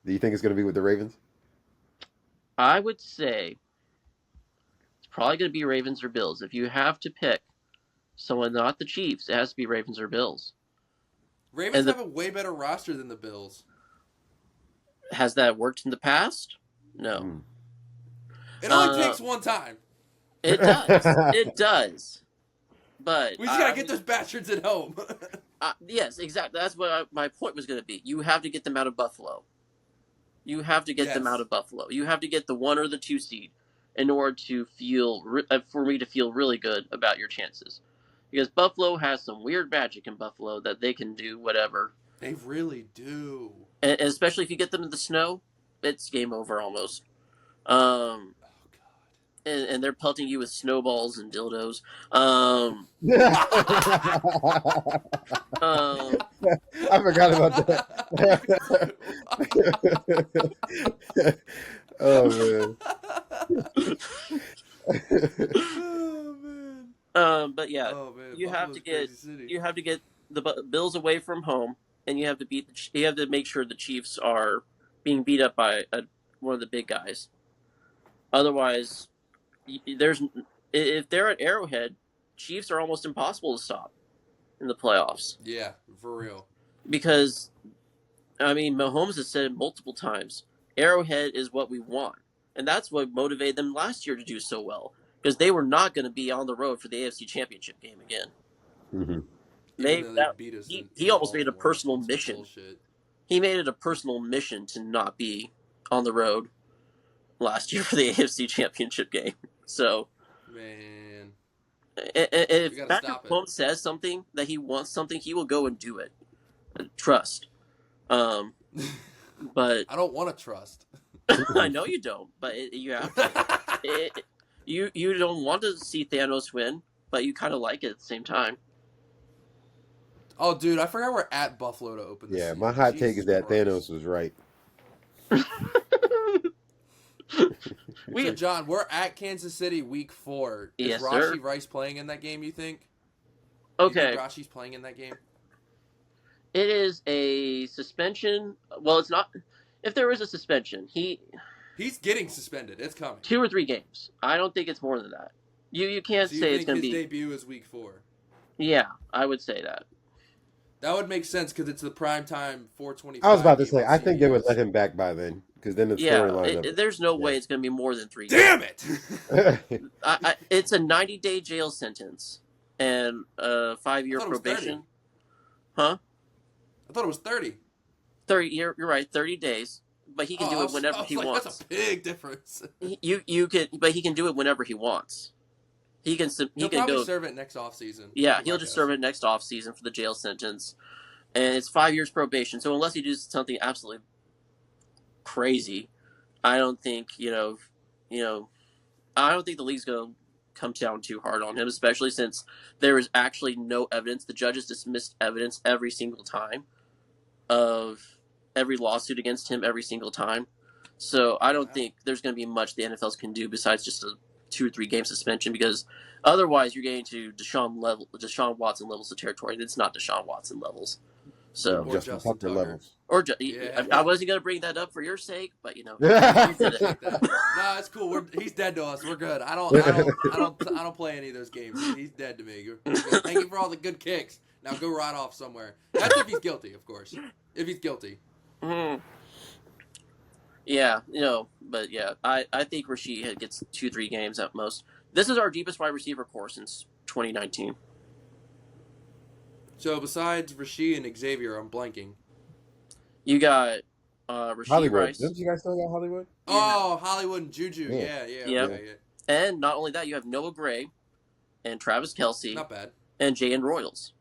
Speaker 3: Do you think it's going to be with the Ravens?
Speaker 2: I would say it's probably going to be Ravens or Bills. If you have to pick someone not the Chiefs, it has to be Ravens or Bills.
Speaker 1: Ravens have a way better roster than the Bills.
Speaker 2: Has that worked in the past? No.
Speaker 1: It only takes one time.
Speaker 2: It does. It does. But
Speaker 1: We just gotta get those bastards at home.
Speaker 2: yes, exactly. That's what my point was going to be. You have to get them out of Buffalo. You have to get them out of Buffalo. You have to get the 1 or the 2 seed in order to for me to feel really good about your chances. Because Buffalo has some weird magic in Buffalo that they can do whatever.
Speaker 1: They really do.
Speaker 2: And especially if you get them in the snow, it's game over almost.
Speaker 1: Oh God.
Speaker 2: And they're pelting you with snowballs and dildos.
Speaker 3: I forgot about that. Oh man.
Speaker 1: Oh man.
Speaker 2: But yeah, you have to get the Bills away from home, and you have to make sure the Chiefs are being beat up by one of the big guys. Otherwise, if they're at Arrowhead, Chiefs are almost impossible to stop in the playoffs.
Speaker 1: Yeah, for real.
Speaker 2: Because, I mean, Mahomes has said it multiple times, Arrowhead is what we want. And that's what motivated them last year to do so well. Because they were not going to be on the road for the AFC Championship game again.
Speaker 3: Mm-hmm.
Speaker 2: He almost made a personal mission.
Speaker 1: Bullshit.
Speaker 2: He made it a personal mission to not be on the road last year for the AFC Championship game. So,
Speaker 1: man,
Speaker 2: if Patrick Mahomes says something that he wants something, he will go and do it. Trust. But
Speaker 1: I don't want to trust.
Speaker 2: I know you don't, but you have to. You don't want to see Thanos win, but you kind of like it at the same time.
Speaker 1: Oh, dude, I forgot we're at Buffalo to open this season.
Speaker 3: My hot take is that Thanos was right.
Speaker 1: So, John, we're at Kansas City week 4. Is Rashee Rice playing in that game, you think?
Speaker 2: Okay.
Speaker 1: You think Rashee's playing in that game?
Speaker 2: It is a suspension. Well, it's not. If there is a suspension,
Speaker 1: he's getting suspended. It's coming.
Speaker 2: 2 or 3 games. I don't think it's more than that. You can't say it's going to be.
Speaker 1: His debut is week 4.
Speaker 2: Yeah, I would say that.
Speaker 1: That would make sense because it's the prime time 4:25.
Speaker 3: I was about to say, I think they would let him back by then because then the storyline.
Speaker 2: There's no way it's going to be more than 3
Speaker 1: Damn
Speaker 2: games.
Speaker 1: it!
Speaker 2: It's a 90-day jail sentence and a 5-year probation. Huh?
Speaker 1: I thought it was 30.
Speaker 2: 30. You're right. 30 days, but he can do it whenever he wants.
Speaker 1: That's a big difference.
Speaker 2: You could, but he can do it whenever he wants. He can
Speaker 1: probably serve it next offseason.
Speaker 2: Yeah, he'll just serve it next offseason for the jail sentence, and it's 5 years probation. So unless he does something absolutely crazy, I don't think I don't think the league's gonna come down too hard on him, especially since there is actually no evidence. The judges dismissed evidence every single time of every lawsuit against him every single time. So I don't think there's going to be much the NFL can do besides just a 2 or 3 game suspension, because otherwise you're getting to Deshaun Watson levels of territory, and it's not Deshaun Watson levels. So
Speaker 1: or Justin Tucker levels.
Speaker 2: I wasn't going to bring that up for your sake, but
Speaker 1: No, it's cool. He's dead to us. We're good. I don't play any of those games. He's dead to me. Thank you for all the good kicks. Now go right off somewhere. That's if he's guilty, of course. If he's guilty.
Speaker 2: Mm-hmm. Yeah, but yeah, I think Rashee gets 2-3 games at most. This is our deepest wide receiver core since 2019.
Speaker 1: So besides Rashee and Xavier, I'm blanking.
Speaker 2: You got Rashee
Speaker 3: Hollywood.
Speaker 2: Rice.
Speaker 3: Don't you guys still got Hollywood?
Speaker 1: Oh, Hollywood and Juju. Yeah.
Speaker 2: And not only that, you have Noah Gray and Travis Kelce.
Speaker 1: Not bad.
Speaker 2: And Jaden Royals.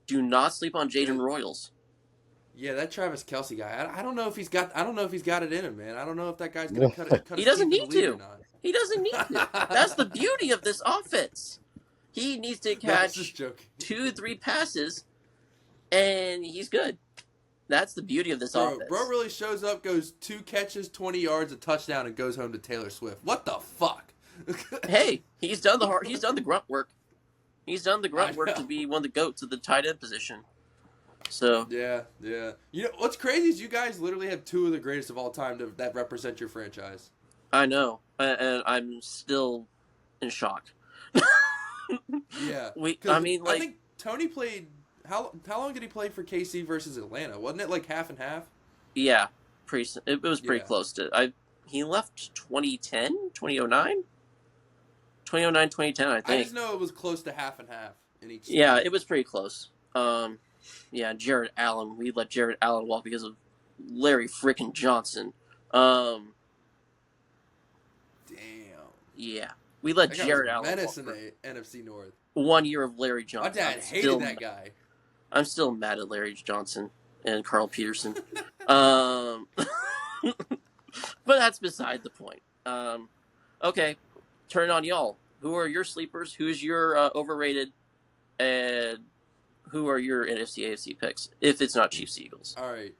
Speaker 2: Do not sleep on Jaden Royals.
Speaker 1: Yeah, that Travis Kelce guy. I don't know if he's got it in him, man. I don't know if that guy's gonna cut
Speaker 2: He doesn't need to.
Speaker 1: Or not.
Speaker 2: He doesn't need to. That's the beauty of this offense. He needs to catch 2-3 passes, and he's good. That's the beauty of this offense.
Speaker 1: Bro really shows up, goes 2 catches, 20 yards, a touchdown, and goes home to Taylor Swift. What the fuck?
Speaker 2: Hey, he's done the grunt work. He's done the grunt work to be one of the GOATs of the tight end position. So
Speaker 1: yeah. You know what's crazy is you guys literally have 2 of the greatest of all time that represent your franchise.
Speaker 2: I know, and I'm still in shock.
Speaker 1: Yeah,
Speaker 2: I think
Speaker 1: Tony played. How long did he play for KC versus Atlanta? Wasn't it like half and half?
Speaker 2: Yeah, it was pretty close to. He left 2010, 2009? 2009, 2010, I think.
Speaker 1: I just know it was close to half and half in each.
Speaker 2: Yeah, it was pretty close. Jared Allen. We let Jared Allen walk because of Larry freaking Johnson.
Speaker 1: Damn.
Speaker 2: Yeah, we let Jared Allen
Speaker 1: menace
Speaker 2: walk.
Speaker 1: In the NFC North.
Speaker 2: 1 year of Larry Johnson.
Speaker 1: My dad hated that guy.
Speaker 2: I'm still mad at Larry Johnson and Carl Peterson. But that's beside the point. Okay, turn it on y'all. Who are your sleepers? Who's your overrated? And who are your NFC AFC picks? If it's not Chiefs Eagles.
Speaker 1: All right,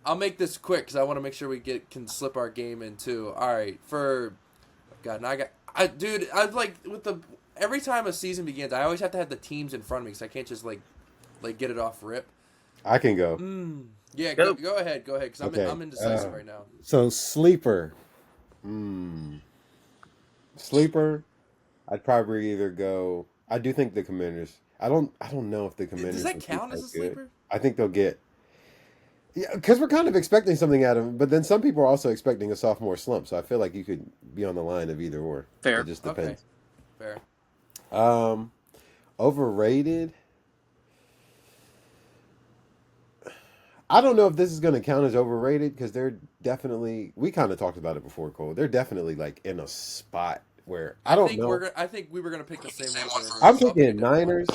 Speaker 1: I'll make this quick because I want to make sure we can slip our game in too. All right, every time a season begins, I always have to have the teams in front of me because I can't just like get it off rip.
Speaker 3: I can go.
Speaker 1: Yeah, go ahead, because I'm indecisive right now.
Speaker 3: So sleeper. Sleeper, I'd probably either go. I do think the Commanders. I don't know if the Commanders.
Speaker 1: Does that count as a sleeper?
Speaker 3: I think they'll get. Yeah, because we're kind of expecting something out of him, but then some people are also expecting a sophomore slump. So I feel like you could be on the line of either or.
Speaker 2: Fair.
Speaker 3: It just depends.
Speaker 1: Okay.
Speaker 3: Fair. Overrated. I don't know if this is going to count as overrated because they're definitely. We kind of talked about it before, Cole. They're definitely like in a spot where I don't know.
Speaker 1: I think we were going to pick the same one.
Speaker 3: I'm picking Niners,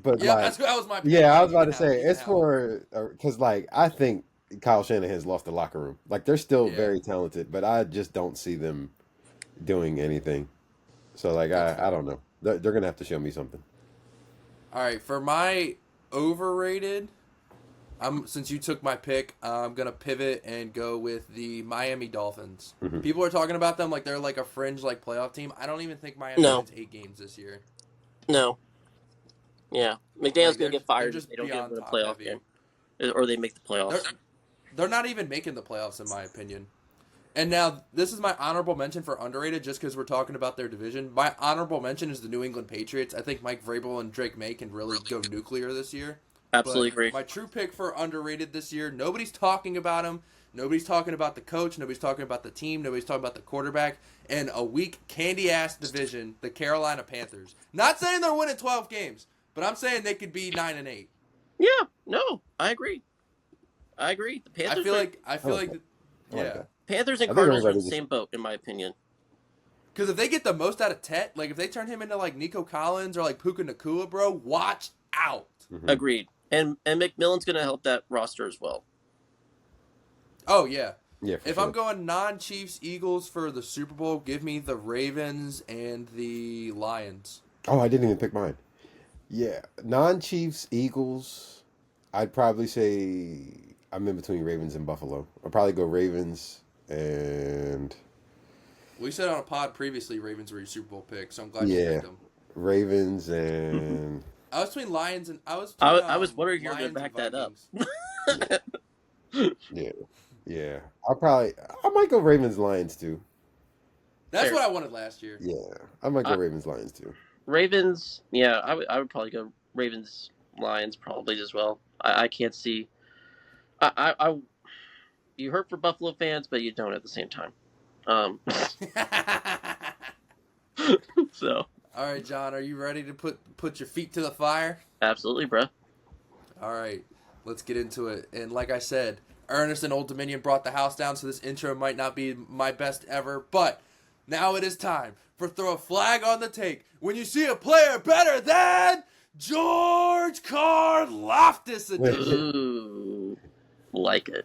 Speaker 3: but
Speaker 1: that was my pick.
Speaker 3: Yeah, I was about to say it's for because I think Kyle Shanahan's lost the locker room. Like they're still very talented, but I just don't see them doing anything. So I don't know. They're going to have to show me something.
Speaker 1: All right, for my overrated. Since you took my pick, I'm gonna pivot and go with the Miami Dolphins.
Speaker 3: Mm-hmm.
Speaker 1: People are talking about them like they're like a fringe playoff team. I don't even think Miami wins 8 games this year.
Speaker 2: No. Yeah, McDaniel's gonna get fired if they don't get into the playoff game, or they make the playoffs.
Speaker 1: They're not even making the playoffs, in my opinion. And now this is my honorable mention for underrated, just because we're talking about their division. My honorable mention is the New England Patriots. I think Mike Vrabel and Drake May can really go nuclear this year.
Speaker 2: Absolutely agree.
Speaker 1: My true pick for underrated this year, nobody's talking about him. Nobody's talking about the coach. Nobody's talking about the team. Nobody's talking about the quarterback. And a weak, candy-ass division, the Carolina Panthers. Not saying they're winning 12 games, but I'm saying they could be 9-8.
Speaker 2: Yeah, no, I agree. The Panthers.
Speaker 1: I feel like
Speaker 2: Panthers and Cardinals are in the same boat, in my opinion.
Speaker 1: Because if they get the most out of Tet, if they turn him into Nico Collins or Puka Nacua, bro, watch out.
Speaker 2: Mm-hmm. Agreed. And McMillan's going to help that roster as well.
Speaker 1: Oh, yeah.
Speaker 3: Yeah.
Speaker 1: If I'm going non-Chiefs Eagles for the Super Bowl, give me the Ravens and the Lions.
Speaker 3: Oh, I didn't even pick mine. Yeah. Non-Chiefs Eagles, I'd probably say I'm in between Ravens and Buffalo. I'll probably go Ravens and...
Speaker 1: We said on a pod previously Ravens were your Super Bowl pick, so I'm glad you picked them.
Speaker 3: Ravens and...
Speaker 1: I was between Lions and I was
Speaker 2: wondering if you were going to back that up.
Speaker 3: Yeah. I might go Ravens Lions too.
Speaker 1: That's what I wanted last year.
Speaker 3: Yeah, I might go Ravens Lions too.
Speaker 2: Ravens, yeah, I would probably go Ravens Lions probably as well. I can't see. You hurt for Buffalo fans, but you don't at the same time. So.
Speaker 1: All right, John, are you ready to put your feet to the fire?
Speaker 2: Absolutely, bro.
Speaker 1: All right, let's get into it. And like I said, Ernest and Old Dominion brought the house down, so this intro might not be my best ever, but now it is time for Throw a Flag on the Take. When you see a player better than George Karlaftis edition.
Speaker 2: Ooh, like it.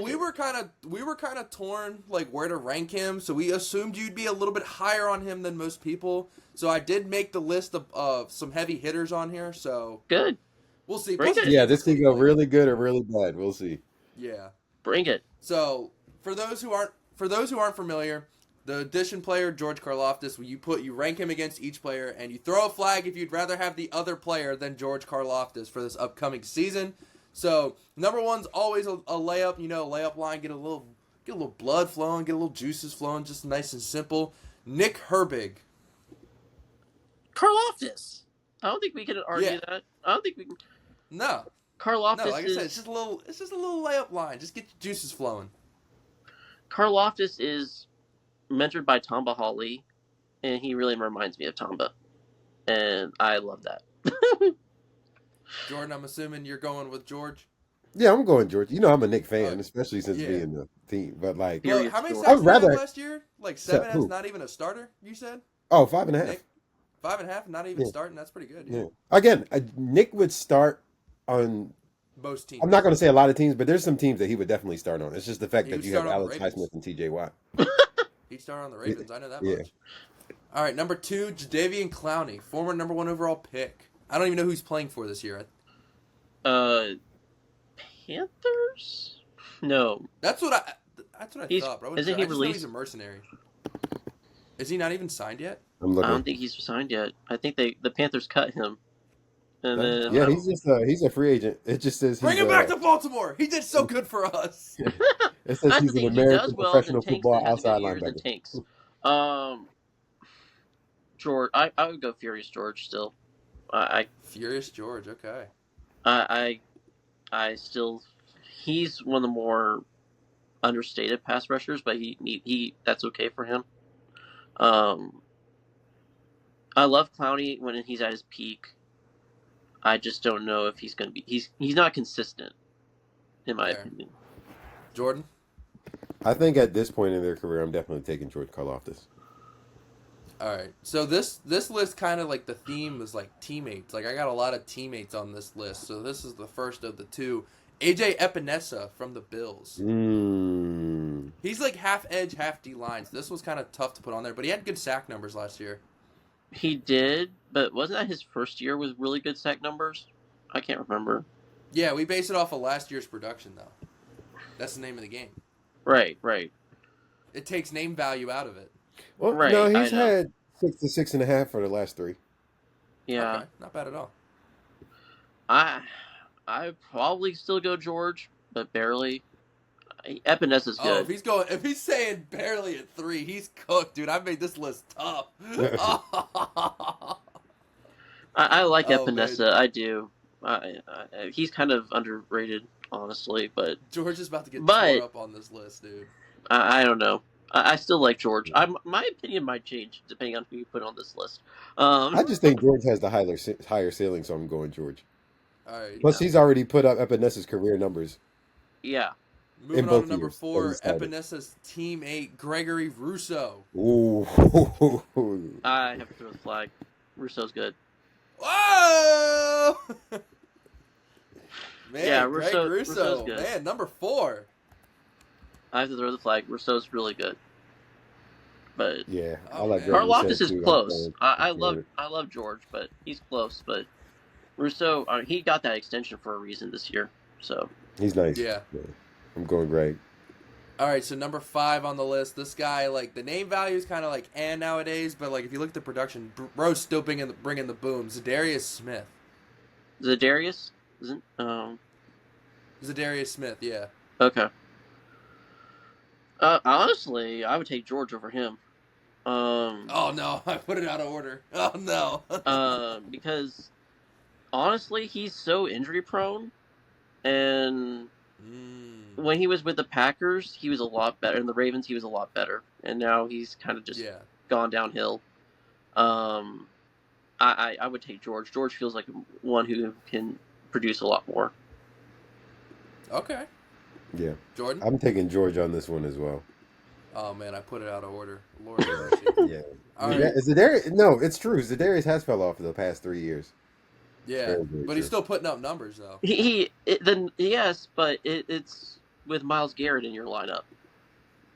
Speaker 1: We were kind of torn where to rank him, so we assumed you'd be a little bit higher on him than most people. So I did make the list of some heavy hitters on here. So
Speaker 2: good.
Speaker 1: We'll see.
Speaker 2: Bring
Speaker 1: Plus,
Speaker 2: it.
Speaker 3: Yeah, this
Speaker 1: defense
Speaker 3: could go
Speaker 1: played.
Speaker 3: really good or really bad. We'll see.
Speaker 1: Yeah.
Speaker 2: Bring it.
Speaker 1: So for those who aren't familiar, the addition player George Karlaftis, you rank him against each player, and you throw a flag if you'd rather have the other player than George Karlaftis for this upcoming season. So number one's always a layup. Layup line, get a little blood flowing, get a little juices flowing, just nice and simple. Nick Herbig.
Speaker 2: Karlaftis. I don't think we can argue that. I don't think we can.
Speaker 1: No,
Speaker 2: Karlaftis
Speaker 1: like I said, it's just a little layup line. Just get your juices flowing.
Speaker 2: Karlaftis is mentored by Tamba Hawley, and he really reminds me of Tamba, and I love that.
Speaker 1: Jordan, I'm assuming you're going with George.
Speaker 3: Yeah, I'm going George. I'm a Nick fan, especially since
Speaker 1: yeah.
Speaker 3: being the team. But like,
Speaker 1: Well, how many
Speaker 2: George.
Speaker 1: sacks did he have
Speaker 3: rather-
Speaker 1: last year? Like 7 as not even a starter, you said?
Speaker 3: oh, 5.5.
Speaker 1: Nick? 5.5, not even
Speaker 3: Yeah.
Speaker 1: starting. That's pretty good.
Speaker 3: Yeah. Again, Nick would start on.
Speaker 1: Most teams.
Speaker 3: I'm not going to say a lot of teams, but there's some teams that he would definitely start on. It's just the fact
Speaker 1: He
Speaker 3: that
Speaker 1: would
Speaker 3: you have
Speaker 1: start on the
Speaker 3: Alex
Speaker 1: Ravens.
Speaker 3: Highsmith and T.J. Watt.
Speaker 1: He'd start on the Ravens. I know that
Speaker 3: Yeah.
Speaker 1: much. All right, number 2, Jadeveon Clowney, former number 1 overall pick. I don't even know who he's playing for this year.
Speaker 2: Panthers? No.
Speaker 1: That's what I
Speaker 2: He's-
Speaker 1: thought, bro.
Speaker 2: isn't
Speaker 1: I
Speaker 2: he
Speaker 1: just know
Speaker 2: released?
Speaker 1: he's a mercenary. Is he not even signed yet?
Speaker 3: I'm
Speaker 2: I
Speaker 3: looking.
Speaker 2: don't think he's signed yet. I think the Panthers cut him. And then
Speaker 3: Yeah, he's a free agent. It just says
Speaker 1: Bring
Speaker 3: he's,
Speaker 1: him back to Baltimore. He did so good for us.
Speaker 3: It says
Speaker 2: I
Speaker 3: he's
Speaker 2: think
Speaker 3: an
Speaker 2: he
Speaker 3: American
Speaker 2: does well,
Speaker 3: professional
Speaker 2: and Tanks
Speaker 3: football
Speaker 2: has a
Speaker 3: outside
Speaker 2: good year than
Speaker 3: linebacker.
Speaker 2: Tanks. George, I would go Furious George still.
Speaker 1: Furious George. Okay.
Speaker 2: I still, he's one of the more understated pass rushers, but he that's okay for him. I love Clowney when he's at his peak. I just don't know if he's going to be. He's not consistent, in my
Speaker 1: Fair.
Speaker 2: opinion.
Speaker 1: Jordan.
Speaker 3: I think at this point in their career, I'm definitely taking George Karlaftis.
Speaker 1: All right. So this list kind of like the theme was like teammates. Like I got a lot of teammates on this list. So this is the first of the 2. AJ Epinesa from the Bills. He's like half edge, half D line. So this was kind of tough to put on there, but he had good sack numbers last year.
Speaker 2: He did, but wasn't that his first year with really good sack numbers? I can't remember.
Speaker 1: Yeah, we base it off of last year's production though. That's the name of the game.
Speaker 2: Right.
Speaker 1: It takes name value out of it.
Speaker 3: Well,
Speaker 2: Right,
Speaker 3: no,
Speaker 2: I
Speaker 3: he's
Speaker 2: know.
Speaker 3: had 6 to 6.5 for the last 3.
Speaker 2: Yeah.
Speaker 1: Okay, not bad at all.
Speaker 2: I probably still go George, but barely. Epinesa's
Speaker 1: Oh,
Speaker 2: good.
Speaker 1: if he's saying barely at 3, he's cooked, dude. I made this list tough.
Speaker 2: I like
Speaker 1: Oh,
Speaker 2: Epinesa.
Speaker 1: man.
Speaker 2: I do. He's kind of underrated, honestly, but
Speaker 1: George is about to get
Speaker 2: But-
Speaker 1: tore up on this list, dude.
Speaker 2: I don't know. I still like George. My opinion might change depending on who you put on this list.
Speaker 3: I just think George has the higher ceiling, so I'm going George.
Speaker 1: All right.
Speaker 3: Plus, he's already put up Epinesa's career numbers.
Speaker 2: Yeah.
Speaker 1: Moving
Speaker 3: in
Speaker 1: on
Speaker 3: both
Speaker 1: to number
Speaker 3: years,
Speaker 1: 4,
Speaker 3: as he started.
Speaker 1: Epinesa's teammate, Gregory Rousseau.
Speaker 3: Ooh.
Speaker 2: I have to throw the flag. Rousseau's good.
Speaker 1: Whoa! Man,
Speaker 2: Yeah,
Speaker 1: Greg
Speaker 2: Rousseau's
Speaker 1: Rousseau.
Speaker 2: good.
Speaker 1: Man, number 4.
Speaker 2: I have to throw the flag. Rousseau's really good. But
Speaker 3: Yeah, I
Speaker 1: Oh,
Speaker 3: like
Speaker 1: man.
Speaker 3: Greg
Speaker 2: Karlaftis
Speaker 3: Rousseau,
Speaker 2: is
Speaker 3: too.
Speaker 2: close. I
Speaker 3: love.
Speaker 2: love George, but he's close. But Rousseau, he got that extension for a reason this year. So
Speaker 3: He's nice.
Speaker 1: Yeah.
Speaker 3: I'm going Greg.
Speaker 1: All right, so number 5 on the list. This guy, like, the name value is kind of like nowadays, but like if you look at the production, bro's still bringing the boom. Zadarius Smith.
Speaker 2: Zadarius isn't.
Speaker 1: Zadarius Smith, yeah.
Speaker 2: Okay. Honestly, I would take George over him.
Speaker 1: Oh no, I put it out of order. Oh no.
Speaker 2: Because honestly, he's so injury prone, and when he was with the Packers, he was a lot better. In the Ravens, he was a lot better, and now he's kind of just gone downhill. I would take George. George feels like one who can produce a lot more.
Speaker 1: Okay.
Speaker 3: Yeah.
Speaker 1: Jordan?
Speaker 3: I'm taking George on this one as well.
Speaker 1: Oh man, I put it out of order. Lord have mercy.
Speaker 3: Yeah.
Speaker 1: All right.
Speaker 3: Zadarius, no, it's true. Zadarius has fell off for the past 3 years.
Speaker 1: Yeah,
Speaker 3: Very, very
Speaker 1: but he's
Speaker 3: true.
Speaker 1: still putting up numbers though.
Speaker 2: Yes, but it's with Myles Garrett in your lineup.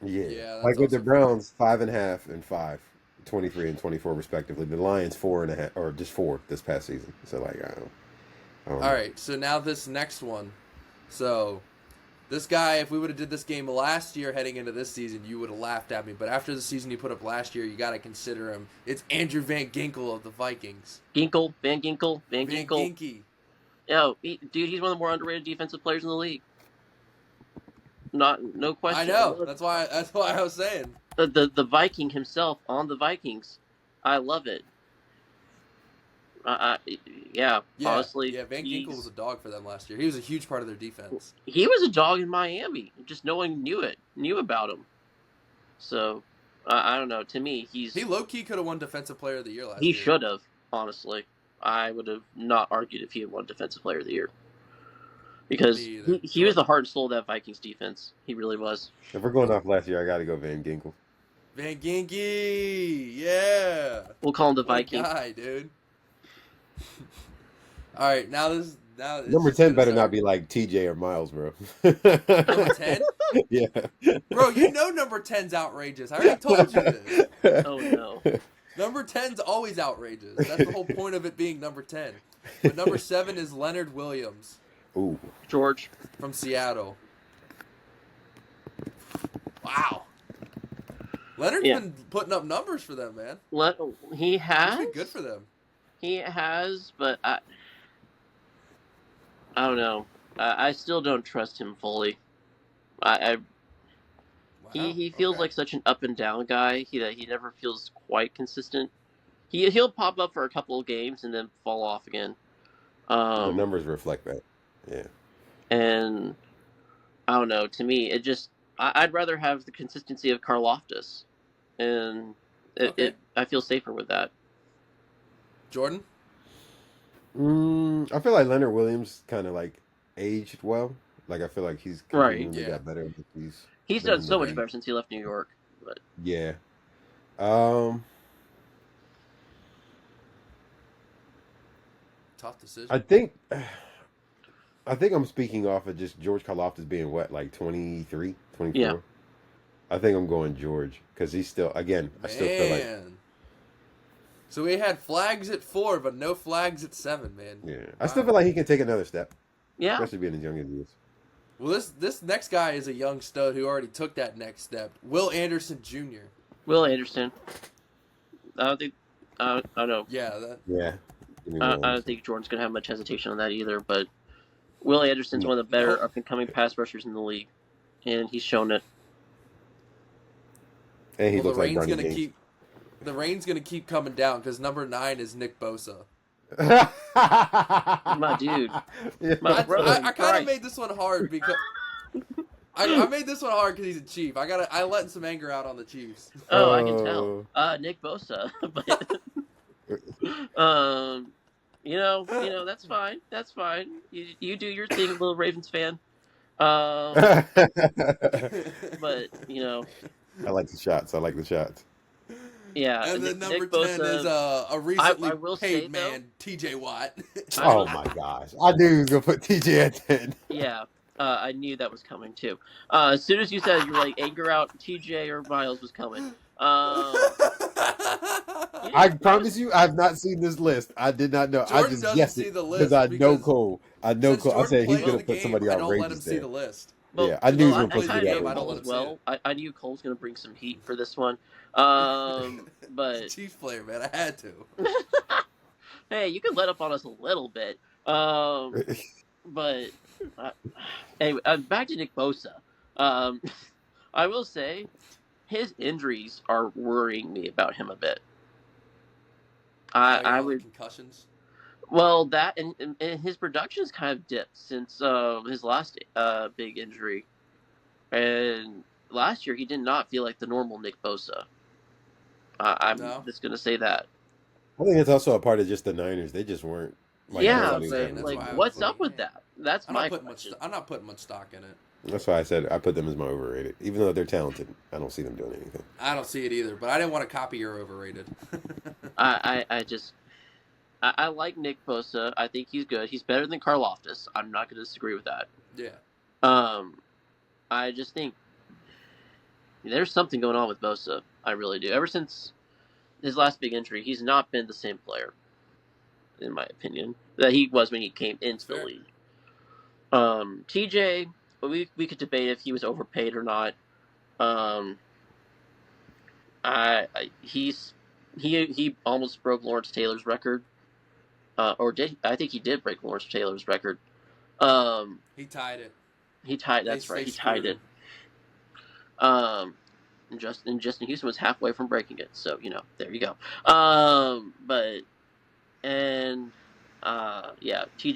Speaker 3: Yeah.
Speaker 1: Yeah, that's
Speaker 3: Like with the
Speaker 1: also
Speaker 3: Browns, 5.5 and 5, 23 and 24 respectively. The Lions 4.5, or just 4 this past season. So like, I don't know. All
Speaker 1: All right, so now this next one. So this guy, if we would have did this game last year heading into this season, you would have laughed at me. But after the season he put up last year, you got to consider him. It's Andrew Van Ginkel of the Vikings.
Speaker 2: Van Ginkel.
Speaker 1: Ginky.
Speaker 2: Yo, dude, he's one of the more underrated defensive players in the league. No question.
Speaker 1: I know. That's why I was saying.
Speaker 2: The Viking himself on the Vikings. I love it. Yeah, honestly.
Speaker 1: Yeah, Van Ginkel was a dog for them last year. He was a huge part of their defense.
Speaker 2: He was a dog in Miami. Just no one knew about him. So, I don't know. To me, he
Speaker 1: low-key could have won Defensive Player of the Year last year.
Speaker 2: He should have, honestly. I would have not argued if he had won Defensive Player of the Year. Because he was the heart and soul of that Vikings defense. He really was.
Speaker 3: If we're going off last year, I got to go Van Ginkel.
Speaker 1: Van Ginky, yeah.
Speaker 2: We'll call him the Viking.
Speaker 1: Guy, dude. All right, now
Speaker 3: number 10 better not be like TJ or Miles, bro.
Speaker 1: Number 10?
Speaker 3: Yeah.
Speaker 1: Bro, you know number 10's outrageous. I already told you this.
Speaker 2: Oh no.
Speaker 1: Number 10's always outrageous. That's the whole point of it being number 10. But number 7 is Leonard Williams.
Speaker 3: Ooh.
Speaker 2: George.
Speaker 1: From Seattle. Wow. Leonard's been putting up numbers for them, man.
Speaker 2: He has.
Speaker 1: He's been good for them.
Speaker 2: He has, but I don't know. I still don't trust him fully. He feels like such an up and down guy. He never feels quite consistent. He'll pop up for a couple of games and then fall off again.
Speaker 3: The numbers reflect that. Yeah.
Speaker 2: And I don't know. To me, it just I'd rather have the consistency of Karlaftis, and I feel safer with that.
Speaker 1: Jordan?
Speaker 3: I feel like Leonard Williams kind of like aged well. Like I feel like he's got better.
Speaker 2: He's done so much better since he left New York. But
Speaker 3: yeah.
Speaker 1: Tough decision.
Speaker 3: I think I'm speaking off of just George Karlaftis being what, like 23, 24?
Speaker 2: Yeah.
Speaker 3: I think I'm going George because he's still, again, I still feel like.
Speaker 1: So we had flags at 4, but no flags at 7, man.
Speaker 3: Yeah. I still feel like he can take another step.
Speaker 2: Yeah.
Speaker 3: Especially being as young as he is.
Speaker 1: Well, this next guy is a young stud who already took that next step. Will Anderson Jr.
Speaker 2: Will Anderson. I don't think. I don't know.
Speaker 1: Yeah.
Speaker 3: Yeah.
Speaker 2: I don't think Jordan's gonna have much hesitation on that either. But Will Anderson's one of the better up and coming pass rushers in the league, and he's shown it.
Speaker 3: And he looks like Barney Gaines.
Speaker 1: The rain's gonna keep coming down because number 9 is Nick Bosa.
Speaker 2: My dude.
Speaker 3: Yeah.
Speaker 1: I kind of made this one hard because I made this one hard because he's a Chief. I let some anger out on the Chiefs.
Speaker 2: Oh, I can tell. Nick Bosa, but you know that's fine. That's fine. You do your thing, little Ravens fan. But
Speaker 3: I like the shots.
Speaker 2: Yeah,
Speaker 1: and then number
Speaker 2: Nick
Speaker 1: 10
Speaker 2: Bosa,
Speaker 1: is a recently
Speaker 2: paid
Speaker 1: man, TJ Watt.
Speaker 3: Oh my gosh. I knew he was going to put TJ at 10.
Speaker 2: Yeah, I knew that was coming too. As soon as you said you were like anger out, TJ or Miles was coming.
Speaker 3: I promise you, I have not seen this list. I did not know.
Speaker 1: Jordan
Speaker 3: I just
Speaker 1: doesn't
Speaker 3: guessed
Speaker 1: see
Speaker 3: it
Speaker 1: the list
Speaker 3: because I know Cole. I said he's going to put somebody outrageous.
Speaker 1: I don't let him see the list.
Speaker 2: Well,
Speaker 3: yeah, I knew he was going to
Speaker 2: I
Speaker 3: put somebody
Speaker 2: kind of
Speaker 3: outrageous.
Speaker 2: Well, I knew Cole's going to bring some heat for this one. But
Speaker 1: Chiefs player, man, I had to.
Speaker 2: Hey, you can let up on us a little bit. But anyway, back to Nick Bosa. I will say his injuries are worrying me about him a bit. I would
Speaker 1: concussions.
Speaker 2: Well, that and his production's kind of dipped since his last big injury, and last year he did not feel like the normal Nick Bosa. I'm just gonna say that.
Speaker 3: I think it's also a part of just the Niners. They just weren't.
Speaker 2: Like, what's up with that? That's my question.
Speaker 1: I'm not putting much stock in it.
Speaker 3: That's why I said I put them as my overrated. Even though they're talented, I don't see them doing anything.
Speaker 1: I don't see it either, but I didn't want to copy your overrated.
Speaker 2: I like Nick Bosa. I think he's good. He's better than Karlaftis. I'm not going to disagree with that.
Speaker 1: Yeah.
Speaker 2: I just think there's something going on with Bosa. I really do. Ever since his last big injury, he's not been the same player. in my opinion, that he was when he came into the league. TJ, we could debate if he was overpaid or not. He almost broke Lawrence Taylor's record, I think he did break Lawrence Taylor's record.
Speaker 1: He tied it.
Speaker 2: That's right. He tied it. And Justin Houston was halfway from breaking it. So, there you go. TJ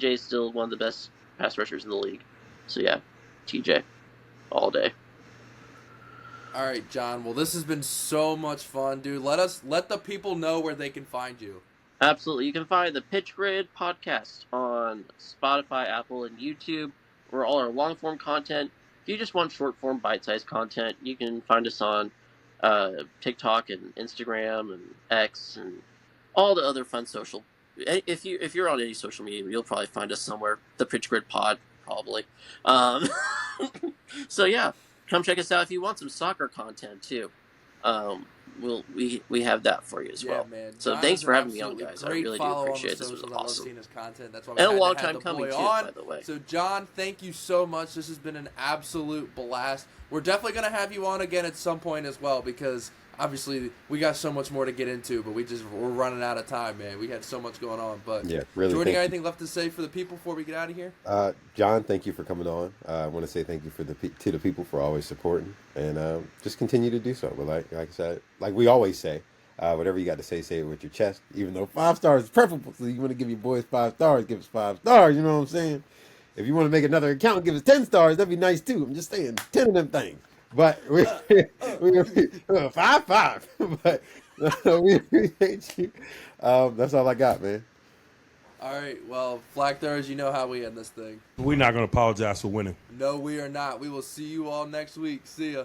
Speaker 2: is still one of the best pass rushers in the league. So, yeah, TJ all day.
Speaker 1: All right, John. Well, this has been so much fun, dude. Let the people know where they can find you.
Speaker 2: Absolutely. You can find the PitchGrid podcast on Spotify, Apple, and YouTube. We're all our long-form content. If you just want short-form, bite-sized content, you can find us on TikTok and Instagram and X and all the other fun social. If you're on any social media, you'll probably find us somewhere. The PitchGrid Pod, probably. So yeah, come check us out if you want some soccer content too. We have that for you as well.
Speaker 1: Man.
Speaker 2: So
Speaker 1: John
Speaker 2: thanks for having me on, guys. I really do appreciate it. This was
Speaker 1: awesome.
Speaker 2: awesome.
Speaker 1: I love seeing his content. That's why
Speaker 2: and a long time coming too, by the way.
Speaker 1: So John, thank you so much. This has been an absolute blast. We're definitely gonna have you on again at some point as well, because obviously we got so much more to get into, but we're running out of time, man. We had so much going on. But
Speaker 3: yeah, really.
Speaker 1: Jordan, you got anything left to say for the people before we get out of here?
Speaker 3: John, thank you for coming on. I want to say thank you to the people for always supporting, and just continue to do so. But like I said, like we always say, whatever you got to say it with your chest. Even though 5 stars is preferable, so you want to give your boys 5 stars, give us 5 stars. You know what I'm saying? If you want to make another account, give us 10 stars. That'd be nice too. I'm just saying, 10 of them things. But we 5. But we appreciate you. That's all I got, man.
Speaker 1: All right. Well, Flag Throwers, you know how we end this thing.
Speaker 5: We're not going to apologize for winning.
Speaker 1: No, we are not. We will see you all next week. See ya.